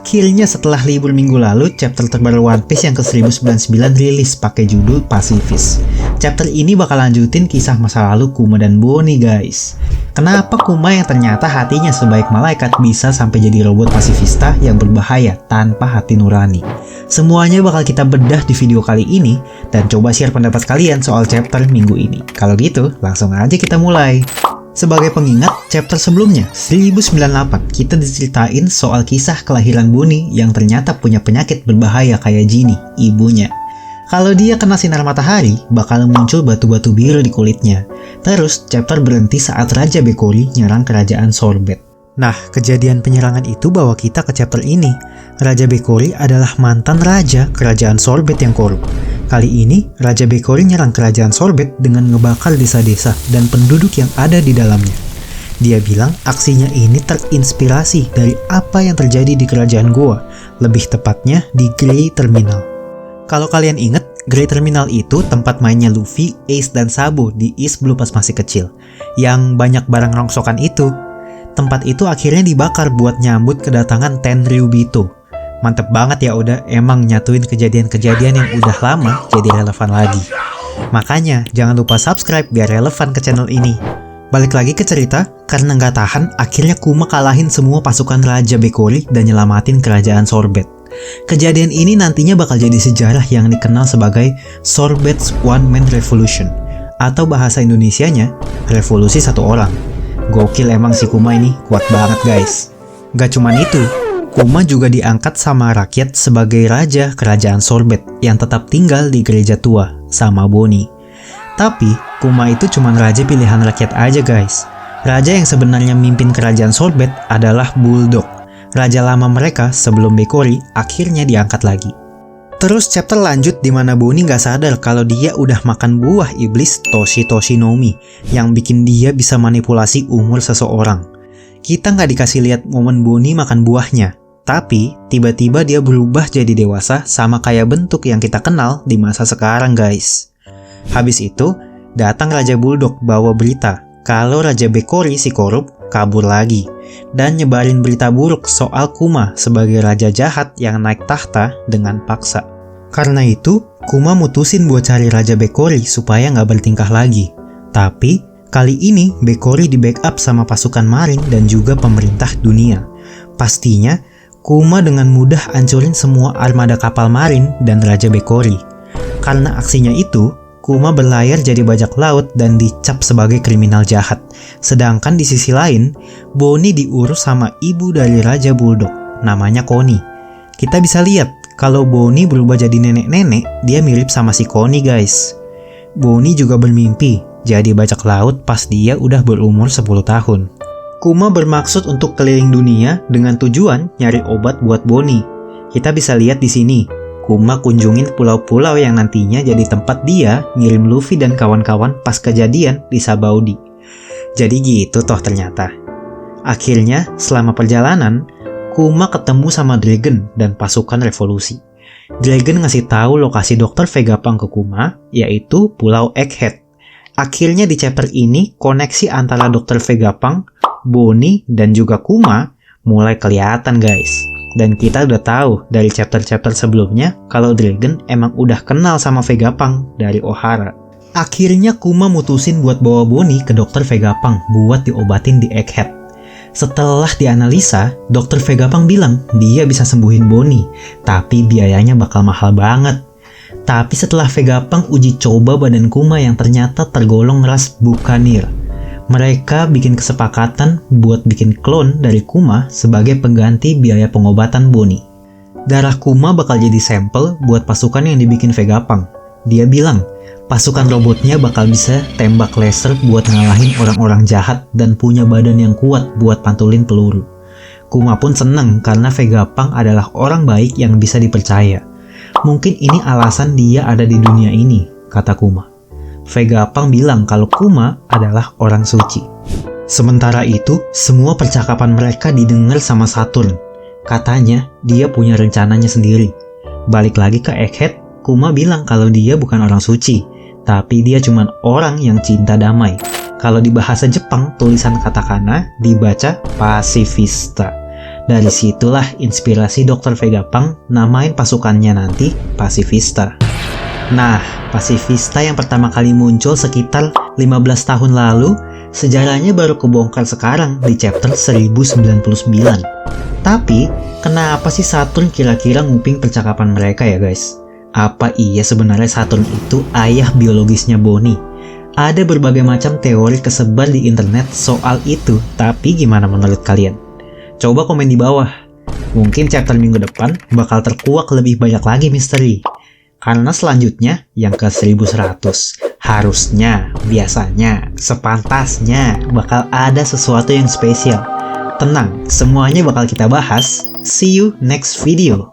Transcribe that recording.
Akhirnya setelah libur minggu lalu, chapter terbaru One Piece yang ke-1099 rilis pakai judul Pasifist. Chapter ini bakal lanjutin kisah masa lalu Kuma dan Boni guys. Kenapa Kuma yang ternyata hatinya sebaik malaikat bisa sampai jadi robot pasifista yang berbahaya tanpa hati nurani? Semuanya bakal kita bedah di video kali ini, dan coba share pendapat kalian soal chapter minggu ini. Kalau gitu, langsung aja kita mulai. Sebagai pengingat, chapter sebelumnya, 1098, kita diceritain soal kisah kelahiran Boni yang ternyata punya penyakit berbahaya kayak Jinny, ibunya. Kalau dia kena sinar matahari, bakal muncul batu-batu biru di kulitnya. Terus, chapter berhenti saat Raja Bekori nyerang kerajaan Sorbet. Nah, kejadian penyerangan itu bawa kita ke chapter ini. Raja Bekori adalah mantan raja kerajaan Sorbet yang korup. Kali ini, Raja Bekori nyerang kerajaan Sorbet dengan ngebakar desa-desa dan penduduk yang ada di dalamnya. Dia bilang aksinya ini terinspirasi dari apa yang terjadi di kerajaan Goa, lebih tepatnya di Grey Terminal. Kalau kalian inget, Grey Terminal itu tempat mainnya Luffy, Ace, dan Sabo di East Blue pas masih kecil. Yang banyak barang rongsokan itu. Tempat itu akhirnya dibakar buat nyambut kedatangan Tenryubito. Mantep banget ya udah emang nyatuin kejadian-kejadian yang udah lama jadi relevan lagi. Makanya jangan lupa subscribe biar relevan ke channel ini. Balik lagi ke cerita, karena nggak tahan akhirnya Kuma kalahin semua pasukan Raja Bekori dan nyelamatin kerajaan Sorbet. Kejadian ini nantinya bakal jadi sejarah yang dikenal sebagai Sorbet's One Man Revolution, atau bahasa Indonesianya revolusi satu orang. Gokil emang si Kuma ini, kuat banget guys. Gak cuman itu, Kuma juga diangkat sama rakyat sebagai raja kerajaan Sorbet yang tetap tinggal di gereja tua sama Boni. Tapi, Kuma itu cuman raja pilihan rakyat aja guys. Raja yang sebenarnya mimpin kerajaan Sorbet adalah Bulldog. Raja lama mereka sebelum Bekori akhirnya diangkat lagi. Terus chapter lanjut di mana Boni nggak sadar kalau dia udah makan buah iblis Toshi no Mi yang bikin dia bisa manipulasi umur seseorang. Kita nggak dikasih lihat momen Boni makan buahnya, tapi tiba-tiba dia berubah jadi dewasa sama kayak bentuk yang kita kenal di masa sekarang guys. Habis itu, datang Raja Bulldog bawa berita kalau Raja Bekori si korup kabur lagi dan nyebarin berita buruk soal Kuma sebagai raja jahat yang naik tahta dengan paksa. Karena itu, Kuma mutusin buat cari Raja Bekori supaya nggak bertingkah lagi. Tapi, kali ini Bekori di-backup sama pasukan marin dan juga pemerintah dunia. Pastinya, Kuma dengan mudah hancurin semua armada kapal marin dan Raja Bekori. Karena aksinya itu, Kuma berlayar jadi bajak laut dan dicap sebagai kriminal jahat. Sedangkan di sisi lain, Boni diurus sama ibu dari Raja Bulldog, namanya Connie. Kita bisa lihat kalau Boni berubah jadi nenek-nenek, dia mirip sama si Connie guys. Boni juga bermimpi jadi bajak laut pas dia udah berumur 10 tahun. Kuma bermaksud untuk keliling dunia dengan tujuan nyari obat buat Boni. Kita bisa lihat di sini. Kuma kunjungin pulau-pulau yang nantinya jadi tempat dia ngirim Luffy dan kawan-kawan pas kejadian di Sabaudi. Jadi gitu toh ternyata. Akhirnya, selama perjalanan, Kuma ketemu sama Dragon dan pasukan revolusi. Dragon ngasih tahu lokasi Dr. Vegapunk ke Kuma, yaitu Pulau Egghead. Akhirnya di chapter ini, koneksi antara Dr. Vegapunk, Boni, dan juga Kuma mulai kelihatan guys. Dan kita udah tahu dari chapter-chapter sebelumnya kalau Dragon emang udah kenal sama Vegapunk dari Ohara. Akhirnya Kuma mutusin buat bawa Boni ke Dr. Vegapunk buat diobatin di Egghead. Setelah dianalisa, Dr. Vegapunk bilang dia bisa sembuhin Boni, tapi biayanya bakal mahal banget. Tapi setelah Vegapunk uji coba badan Kuma yang ternyata tergolong ras Buccaneer, mereka bikin kesepakatan buat bikin klon dari Kuma sebagai pengganti biaya pengobatan Boni. Darah Kuma bakal jadi sampel buat pasukan yang dibikin Vegapunk. Dia bilang, pasukan robotnya bakal bisa tembak laser buat ngalahin orang-orang jahat dan punya badan yang kuat buat pantulin peluru. Kuma pun seneng karena Vegapunk adalah orang baik yang bisa dipercaya. Mungkin ini alasan dia ada di dunia ini, kata Kuma. Vegapunk bilang kalau Kuma adalah orang suci. Sementara itu, semua percakapan mereka didengar sama Saturn. Katanya, dia punya rencananya sendiri. Balik lagi ke Egghead, Kuma bilang kalau dia bukan orang suci, tapi dia cuma orang yang cinta damai. Kalau di bahasa Jepang, tulisan katakana dibaca pasifista. Dari situlah inspirasi Dr. Vegapunk namain pasukannya nanti Pacifista. Nah, Pacifista yang pertama kali muncul sekitar 15 tahun lalu, sejarahnya baru kebongkar sekarang di chapter 1099. Tapi, kenapa sih Saturn kira-kira nguping percakapan mereka ya guys? Apa iya sebenarnya Saturn itu ayah biologisnya Bonnie? Ada berbagai macam teori kesebar di internet soal itu, tapi gimana menurut kalian? Coba komen di bawah. Mungkin chapter minggu depan bakal terkuak lebih banyak lagi misteri. Karena selanjutnya yang ke 1100 harusnya, biasanya, sepantasnya bakal ada sesuatu yang spesial. Tenang, semuanya bakal kita bahas. See you next video.